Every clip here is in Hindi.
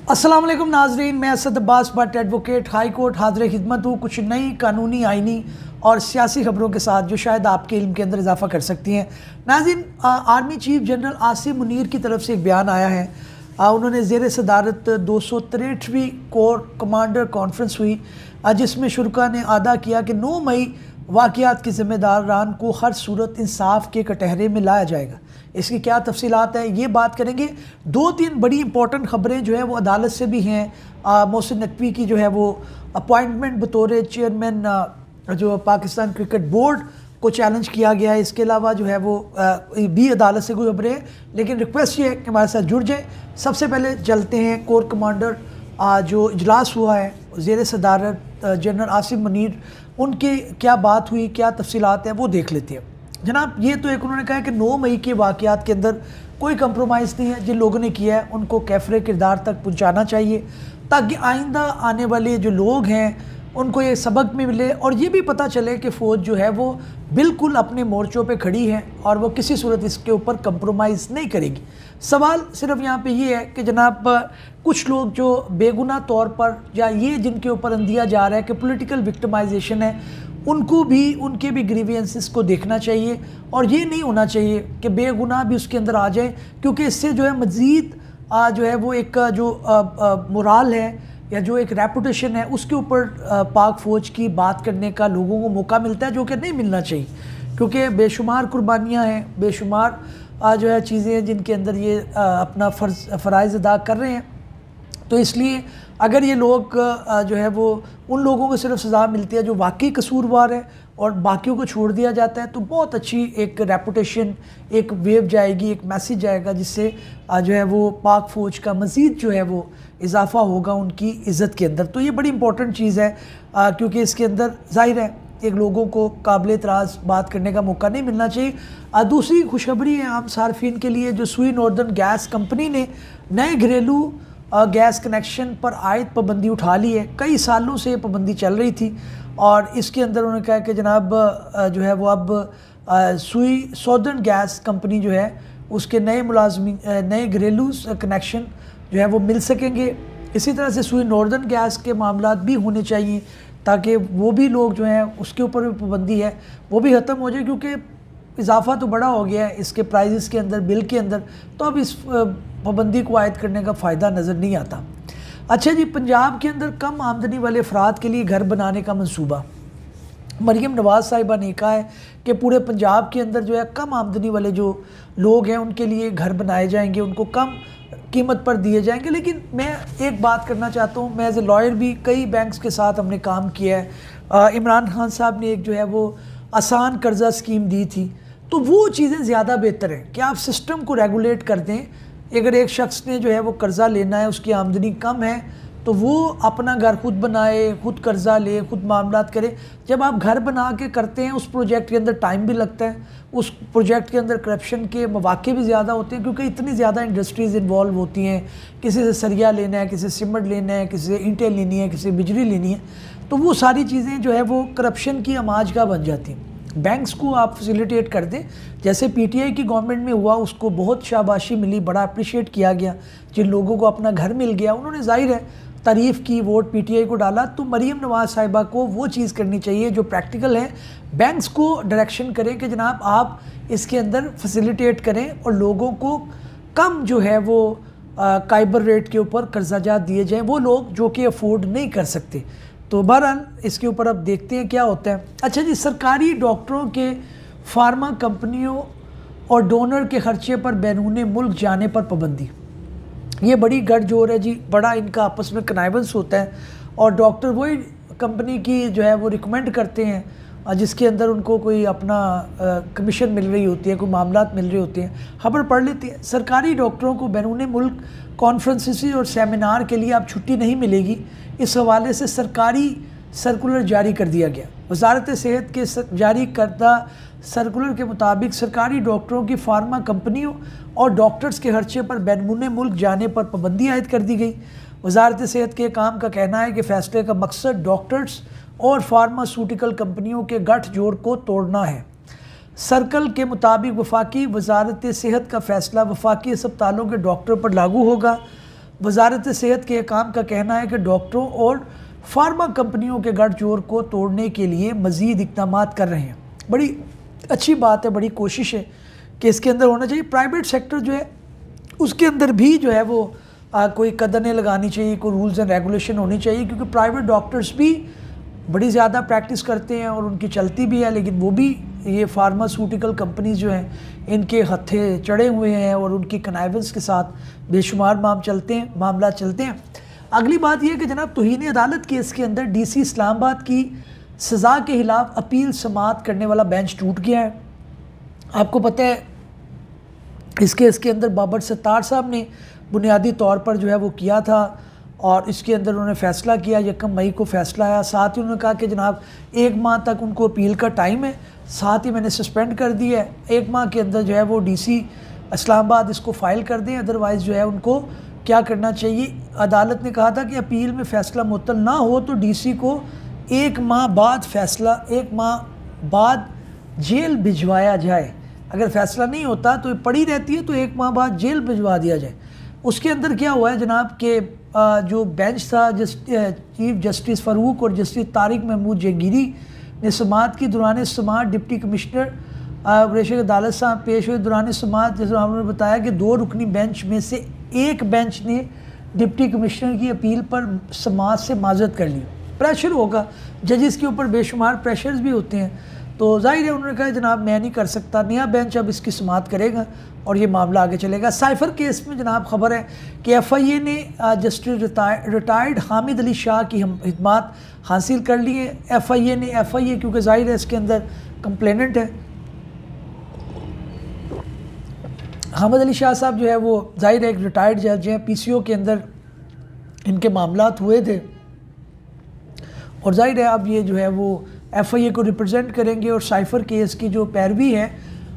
अस्सलाम वालेकुम नाजरीन, मैं Asad Abbas Bhatt advocate high court हाज़िर खिदमत हूँ कुछ नई कानूनी आइनी और सियासी खबरों के साथ जो शायद आपके इल्म के अंदर इजाफा कर सकती हैं। नाज़रीन, army chief general Asim Munir की तरफ से एक बयान आया है। उन्होंने ज़ेर सदारत 263वीं कोर कमांडर कॉन्फ्रेंस हुई, जिसमें शुरा ने अदा किया कि 9 मई वाक़यात के ज़िम्मेदारान को हर सूरत इंसाफ के कटहरे में लाया जाएगा। इसकी क्या तफसीलात है ये बात करेंगे। 2-3 बड़ी इंपॉर्टेंट ख़बरें जो है वो अदालत से भी हैं। मोहसिन नकवी की जो है वो अपॉइंटमेंट बतौर चेयरमैन जो पाकिस्तान क्रिकेट बोर्ड को चैलेंज किया गया है। इसके अलावा जो है वो भी अदालत से कोई खबरें हैं, लेकिन रिक्वेस्ट ये है कि हमारे साथ जुड़ जाएँ। सबसे पहले चलते हैं कोर कमांडर जो इजलास हुआ है ज़ेर सदारत जनरल आसिम मुनीर, उनकी क्या बात हुई, क्या तफसीलात हैं वो देख लेते हैं। जनाब, ये तो एक उन्होंने कहा कि 9 मई के वाक़यात के अंदर कोई कंप्रोमाइज़ नहीं है। जिन लोगों ने किया है उनको कैफरे किरदार तक पहुंचाना चाहिए, ताकि आइंदा आने वाले जो लोग हैं उनको ये सबक भी मिले और ये भी पता चले कि फ़ौज जो है वो बिल्कुल अपने मोर्चों पे खड़ी है और वो किसी सूरत इसके ऊपर कंप्रोमाइज़ नहीं करेगी। सवाल सिर्फ यहाँ पे ये है कि जनाब, कुछ लोग जो बेगुनाह तौर पर या ये जिनके ऊपर अंदिया जा रहा है कि पॉलिटिकल विक्टिमाइजेशन है, उनको भी उनके भी ग्रीवियंसेस को देखना चाहिए और ये नहीं होना चाहिए कि बेगुनाह भी उसके अंदर आ जाए, क्योंकि इससे जो है मज़ीद जो है वो एक जो मोराल है या जो एक रेपुटेशन है उसके ऊपर पाक फ़ौज की बात करने का लोगों को मौका मिलता है, जो कि नहीं मिलना चाहिए। क्योंकि बेशुमार कुर्बानियाँ हैं, बेशुमार जो है चीज़ें हैं जिनके अंदर ये अपना फ़राइज़ अदा कर रहे हैं। तो इसलिए अगर ये लोग जो है वो उन लोगों को सिर्फ सज़ा मिलती है जो वाकई कसूरवार है और बाकियों को छोड़ दिया जाता है, तो बहुत अच्छी एक रेपुटेशन, एक वेव जाएगी, एक मैसेज जाएगा, जिससे जो है वो पाक फ़ौज का मज़ीद जो है वो इजाफ़ा होगा उनकी इज़्ज़त के अंदर। तो ये बड़ी इंपॉर्टेंट चीज़ है, क्योंकि इसके अंदर ज़ाहिर है एक लोगों को काबिल एतराज़ बात करने का मौका नहीं मिलना चाहिए। दूसरी खुशखबरी है आम सार्फिन के लिए, जो सुई नॉर्दर्न गैस कंपनी ने नए घरेलू गैस कनेक्शन पर आयद पाबंदी उठा ली है। कई सालों से ये पाबंदी चल रही थी और इसके अंदर उन्होंने कहा कि जनाब जो है वो अब सुई सॉदर्न गैस कंपनी जो है उसके नए मुलाजमी नए घरेलू कनेक्शन जो है वो मिल सकेंगे। इसी तरह से सुई नॉर्दर्न गैस के मामलात भी होने चाहिए, ताकि वो भी लोग जो हैं उसके ऊपर भी पाबंदी है वो भी ख़त्म हो जाए, क्योंकि इजाफा तो बड़ा हो गया है इसके प्राइजेस के अंदर, बिल के अंदर। तो अब इस पाबंदी को आयद करने का फ़ायदा नज़र नहीं आता। अच्छा जी, पंजाब के अंदर कम आमदनी वाले अफराद के लिए घर बनाने का मंसूबा। मरीम नवाज़ साहिबा ने कहा है कि पूरे पंजाब के अंदर जो है कम आमदनी वाले जो लोग हैं उनके लिए घर बनाए जाएंगे, उनको कम कीमत पर दिए जाएंगे। लेकिन मैं एक बात करना चाहता हूँ, मैं एज ए लॉयर भी कई बैंक्स के साथ हमने काम किया है। इमरान खान साहब ने एक जो है वो आसान कर्जा स्कीम दी थी, तो वो चीज़ें ज़्यादा बेहतर हैं कि आप सिस्टम को रेगुलेट कर दें। अगर एक शख्स ने जो है वो कर्ज़ा लेना है, उसकी आमदनी कम है, तो वो अपना घर खुद बनाए, खुद कर्ज़ा ले, खुद मामलात करे। जब आप घर बना के करते हैं उस प्रोजेक्ट के अंदर टाइम भी लगता है, उस प्रोजेक्ट के अंदर करप्शन के मौके भी ज़्यादा होते हैं, क्योंकि इतनी ज़्यादा इंडस्ट्रीज़ इन्वॉल्व होती हैं। किसी से सरिया लेना है, किसी से सीमेंट लेना है, किसी से ईंटें लेनी है, किसी से बिजली लेनी है, तो वो सारी चीज़ें जो है वो करप्शन की आमाजगाह बन जाती हैं। बैंक्स को आप फैसिलिटेट कर दें, जैसे पीटीआई की गवर्नमेंट में हुआ, उसको बहुत शाबाशी मिली, बड़ा अप्रिशिएट किया गया। जिन लोगों को अपना घर मिल गया उन्होंने ज़ाहिर है तारीफ़ की, वोट पीटीआई को डाला। तो मरीम नवाज़ साहिबा को वो चीज़ करनी चाहिए जो प्रैक्टिकल है, बैंक्स को डायरेक्शन करें कि जनाब आप इसके अंदर फैसिलिटेट करें और लोगों को कम जो है वो काइबर रेट के ऊपर कर्जाजात दिए जाएँ, वो लोग जो कि अफोर्ड नहीं कर सकते। तो बहरहाल इसके ऊपर अब देखते हैं क्या होता है। अच्छा जी, सरकारी डॉक्टरों के फार्मा कंपनियों और डोनर के खर्चे पर बैरून मुल्क जाने पर पाबंदी। ये बड़ी गठजोड़ है जी, बड़ा इनका आपस में कनाइवेंस होता है और डॉक्टर वही कंपनी की जो है वो रिकमेंड करते हैं जिसके अंदर उनको कोई अपना कमीशन मिल रही होती है, कोई मामलात मिल रहे होते हैं। खबर पढ़ लेती है। सरकारी डॉक्टरों को बैरून मुल्क कॉन्फ्रेंसेस और सेमिनार के लिए अब छुट्टी नहीं मिलेगी। इस हवाले से सरकारी सर्कुलर जारी कर दिया गया। वजारत सेहत के जारी करदा सर्कुलर के मुताबिक सरकारी डॉक्टरों की फार्मा कंपनियों और डॉक्टर्स के खर्चे पर बैरून मुल्क जाने पर पाबंदी आयद कर दी गई। वजारत सेहत के काम का कहना है कि फ़ैसले का मकसद डॉक्टर्स और फार्मास्यूटिकल कंपनियों के गठजोड़ को तोड़ना है। सर्कल के मुताबिक वफाकी वजारत सेहत का फ़ैसला वफाकी अस्पतालों के डॉक्टर पर लागू होगा। वजारत सेहत के काम का कहना है कि डॉक्टरों और फार्मा कंपनियों के गठजोड़ को तोड़ने के लिए मज़ीद इक़दाम कर रहे हैं। बड़ी अच्छी बात है, बड़ी कोशिश है कि इसके अंदर होना चाहिए। प्राइवेट सेक्टर जो है उसके अंदर भी जो है वो कोई कदरें लगानी चाहिए, कोई रूल्स एंड रेगुलेशन होनी चाहिए, क्योंकि प्राइवेट डॉक्टर्स भी बड़ी ज़्यादा प्रैक्टिस करते हैं और उनकी चलती भी है, लेकिन वो भी ये फार्मास्यूटिकल कंपनीज जो हैं इनके हत्थे चढ़े हुए हैं और उनकी कनाइवेंस के साथ बेशुमार मामला चलते हैं। अगली बात यह कि जनाब तौहीन अदालत केस के अंदर DC इस्लामाबाद की सज़ा के ख़िलाफ़ अपील समाअत करने वाला बेंच टूट गया है। आपको पता है इस केस के अंदर बाबर सत्तार साहब ने बुनियादी तौर पर जो है वो किया था और इसके अंदर उन्होंने फ़ैसला किया, 1 मई को फ़ैसला आया। साथ ही उन्होंने कहा कि जनाब 1 माह तक उनको अपील का टाइम है, साथ ही मैंने सस्पेंड कर दिया है, 1 माह के अंदर जो है वो DC इस्लामाबाद इसको फ़ाइल कर दें, अदरवाइज़ जो है उनको क्या करना चाहिए। अदालत ने कहा था कि अपील में फ़ैसला मुअत्तल ना हो तो DC को 1 माह बाद जेल भिजवाया जाए। अगर फ़ैसला नहीं होता तो पड़ी रहती है तो 1 माह बाद जेल भिजवा दिया जाए। उसके अंदर क्या हुआ है जनाब के जो बेंच था चीफ जस्टिस फ़ारूक और जस्टिस तारिक महमूद जहांगीरी ने समाअत की। दौरान समाअत डिप्टी कमिश्नर वरीश अदालत साहब पेश हुए। दौरान समाअत जैसे उन्होंने बताया कि 2 रुकनी बेंच में से एक बेंच ने डिप्टी कमिश्नर की अपील पर समाअत से माजरत कर ली। प्रेशर होगा, जजेस के ऊपर बेशुमार प्रेशर्स भी होते हैं, तो जाहिर है उन्होंने कहा जनाब मैं नहीं कर सकता, नया बेंच अब इसकी समाअत करेगा और ये मामला आगे चलेगा। साइफ़र केस में जनाब खबर है कि FIA ने जस्टिस रिटायर्ड हामिद अली शाह की खिदमात हासिल कर ली है। FIA क्योंकि जाहिर है इसके अंदर कंप्लेनेंट है हामिद अली शाह साहब जो है वो जाहिर है एक रिटायर्ड जज हैं, PCO के अंदर इनके मामलात हुए थे और जाहिर है अब ये जो है वो FIA को रिप्रेजेंट करेंगे और साइफ़र केस की जो पैरवी है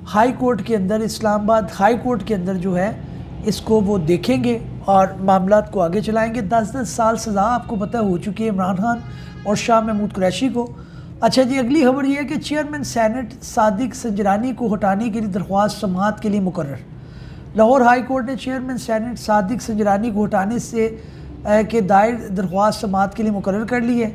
हाई कोर्ट के अंदर, इस्लामाबाद हाई कोर्ट के अंदर जो है इसको वो देखेंगे और मामलात को आगे चलाएंगे। 10-10 साल सज़ा आपको पता हो चुकी है इमरान खान और शाह महमूद कुरैशी को। अच्छा जी, अगली खबर ये है कि चेयरमैन सेनेट सादिक संजरानी को हटाने के लिए दरख्वास्त समाअत के लिए मुकर्रर। लाहौर हाई कोर्ट ने चेयरमैन सेनेट सादिक संजरानी को हटाने से के दायर दरख्वास्त समाअत के लिए मुकर्रर कर ली है।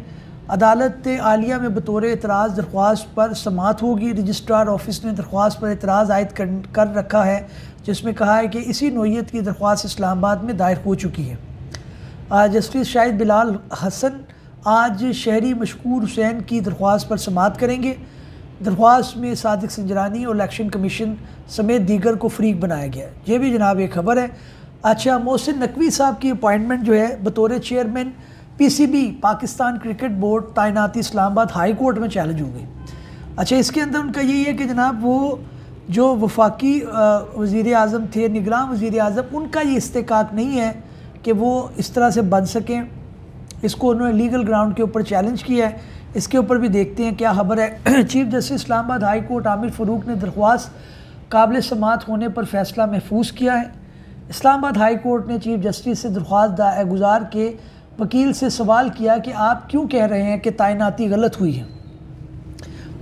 अदालत आलिया में बतौर एतराज़ दरख्वास्त पर समाअत होगी। रजिस्ट्रार ऑफिस ने दरख्वास्त पर एतराज़ आयद कर रखा है, जिसमें कहा है कि इसी नोयत की दरख्वास्त इस्लामाबाद में दायर हो चुकी है। जस्टिस शाहिद बिलाल हसन आज शहरी मशकूर हुसैन की दरख्वास्त पर समाअत करेंगे। दरख्वास्त में सादिक संजरानी और इलेक्शन कमीशन समेत दीगर को फ़रीक बनाया गया है। ये भी जनाब एक खबर है। अच्छा, मोहसिन नकवी साहब की अपॉइंटमेंट जो है बतौर chairman PCB Pakistan cricket board तैनाती इस्लामाबाद हाई कोर्ट में चैलेंज हो गई। अच्छा, इसके अंदर उनका यही है कि जनाब वो जो वफाकी वज़ीर आज़म थे, निगरान वज़ीर आज़म, उनका ये इस्तेकाक नहीं है कि वो इस तरह से बन सकें। इसको उन्होंने लीगल ग्राउंड के ऊपर चैलेंज किया है। इसके ऊपर भी देखते हैं क्या खबर है। Chief justice Islamabad high court Aamir Farooq ने दरख्वास्त काबिल समाअत होने पर फ़ैसला महफूज किया है। इस्लामाबाद हाई कोर्ट ने चीफ जस्टिस से दरख्वास्त गुजार के वकील से सवाल किया कि आप क्यों कह रहे हैं कि तैनाती गलत हुई है।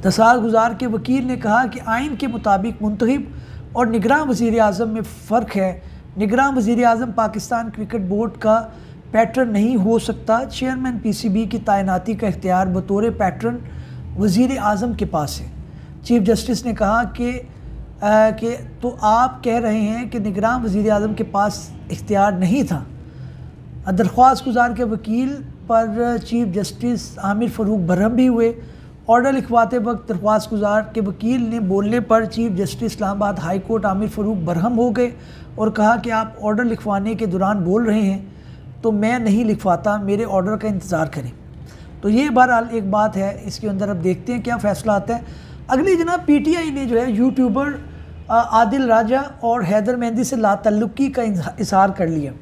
दरख्वास्त गुजार के वकील ने कहा कि आइन के मुताबिक मुंतखब और निगरान वज़ीर आज़म में फ़र्क है। निगरान वज़ीर आज़म पाकिस्तान क्रिकेट बोर्ड का पैटर्न नहीं हो सकता। चेयरमैन PCB की तैनाती का इख्तियार बतौर पैटर्न वज़ीर आज़म के पास है। चीफ जस्टिस ने कहा कि तो आप कह रहे हैं कि निगरान वज़ीर आज़म के पास इख्तियार नहीं था। दरख्वास्त गुजार के वकील पर चीफ जस्टिस आमिर फ़ारूक बरहम भी हुए। ऑर्डर लिखवाते वक्त दरख्वास्त गुजार के वकील ने बोलने पर chief justice Islamabad high court Aamir Farooq Barham हो गए और कहा कि आप ऑर्डर लिखवाने के दौरान बोल रहे हैं तो मैं नहीं लिखवाता, मेरे ऑर्डर का इंतज़ार करें। तो ये बहरहाल एक बात है, इसके अंदर अब देखते हैं क्या फ़ैसला आता है। अगली जनाब PTI ने जो है यूट्यूबर आदिल राजा और हैदर मेहंदी से लातल्लुकी का इजहार कर लिया।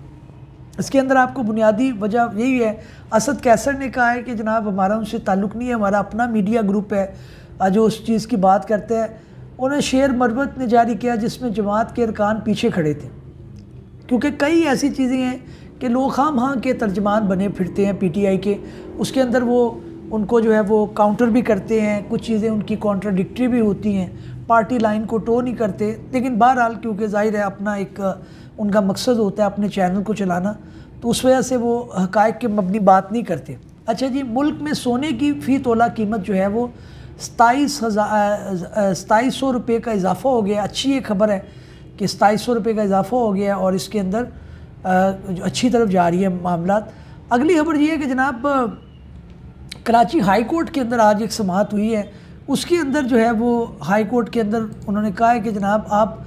इसके अंदर आपको बुनियादी वजह यही है, असद कैसर ने कहा है कि जनाब हमारा उनसे ताल्लुक़ नहीं है, हमारा अपना मीडिया ग्रुप है जो उस चीज़ की बात करते हैं। उन्हें शेर मरबत ने जारी किया जिसमें जमात के अरकान पीछे खड़े थे, क्योंकि कई ऐसी चीज़ें हैं कि लोग खाम के तर्जमान बने फिरते हैं PTI के। उसके अंदर वो उनको जो है वो काउंटर भी करते हैं, कुछ चीज़ें उनकी कॉन्ट्राडिक्टरी भी होती हैं, पार्टी लाइन को टो नहीं करते। लेकिन बहरहाल क्योंकि ज़ाहिर है अपना एक उनका मकसद होता है अपने चैनल को चलाना, तो उस वजह से वो हक़ाइक़ के मबनी बात नहीं करते। अच्छा जी, मुल्क में सोने की फ़ी तोला कीमत जो है वो 2700 रुपये का इजाफ़ा हो गया। अच्छी ये खबर है कि 2700 रुपये का इजाफ़ा हो गया और इसके अंदर जो अच्छी तरफ जा रही है मामलात। अगली खबर ये है कि जनाब कराची हाई कोर्ट के अंदर आज एक समाअत हुई है। उसके अंदर जो है वो हाई कोर्ट के अंदर उन्होंने कहा है कि जनाब आप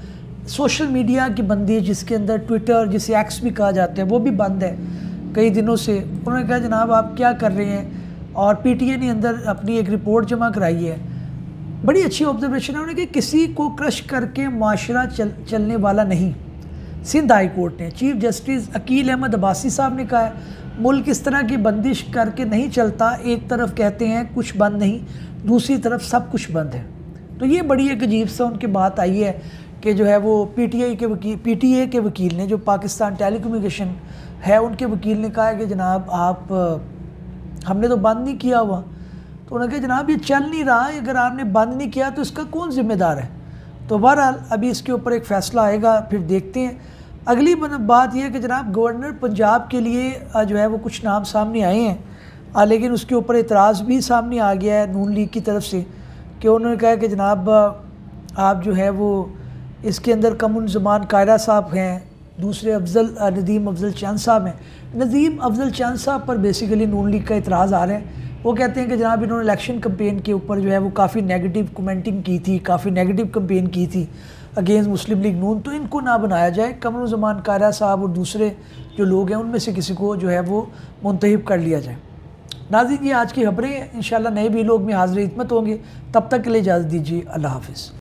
सोशल मीडिया की बंदिश, जिसके अंदर ट्विटर, जिसे एक्स भी कहा जाता है, वो भी बंद है कई दिनों से। उन्होंने कहा जनाब आप क्या कर रहे हैं, और पीटीए ने अंदर अपनी एक रिपोर्ट जमा कराई है। बड़ी अच्छी ऑब्जर्वेशन है उन्होंने कि किसी को क्रश करके माशरा चलने वाला नहीं। सिंध हाई कोर्ट ने चीफ जस्टिस अकील अहमद अब्बासी साहब ने कहा है मुल्क इस तरह की बंदिश करके नहीं चलता। एक तरफ कहते हैं कुछ बंद नहीं, दूसरी तरफ सब कुछ बंद है। तो ये बड़ी एक अजीब सा उनकी बात आई है कि जो है वो पीटीए के वकील ने, जो पाकिस्तान टेलीकम्युनिकेशन है, उनके वकील ने कहा है कि जनाब आप हमने तो बंद नहीं किया हुआ। तो उन्होंने कहा जनाब ये चल नहीं रहा, अगर आपने बंद नहीं किया तो इसका कौन ज़िम्मेदार है। तो बहरहाल अभी इसके ऊपर एक फ़ैसला आएगा, फिर देखते हैं। अगली बात यह है कि जनाब गवर्नर पंजाब के लिए जो है वो कुछ नाम सामने आए हैं, लेकिन उसके ऊपर एतराज़ भी सामने आ गया है नून लीग की तरफ से, कि उन्होंने कहा कि जनाब आप जो है वो इसके अंदर कमुन ज़मान कायरा साहब हैं, दूसरे नदीम अफजल चंद साहब हैं। नदीम अफजल चंद साहब पर बेसिकली नून लीग का इतराज़ आ रहा है। वो कहते हैं कि जनाब इन्होंने इलेक्शन कम्पेन के ऊपर जो है वो काफ़ी नेगेटिव कमेंटिंग की थी, काफ़ी नेगेटिव कम्पेन की थी अगेंस्ट मुस्लिम लीग नून, तो इनको ना बनाया जाए। कमरुल ज़मान कायरा साहब और दूसरे जो लोग हैं उनमें से किसी को जो है वो मुंतखब कर लिया जाए। नाज़रीन, ये आज की खबरें, इंशाल्लाह नए वीलॉग में हाज़िर खिदमत होंगे। तब तक के लिए इजाज़त दीजिए। अल्लाह हाफ़िज़।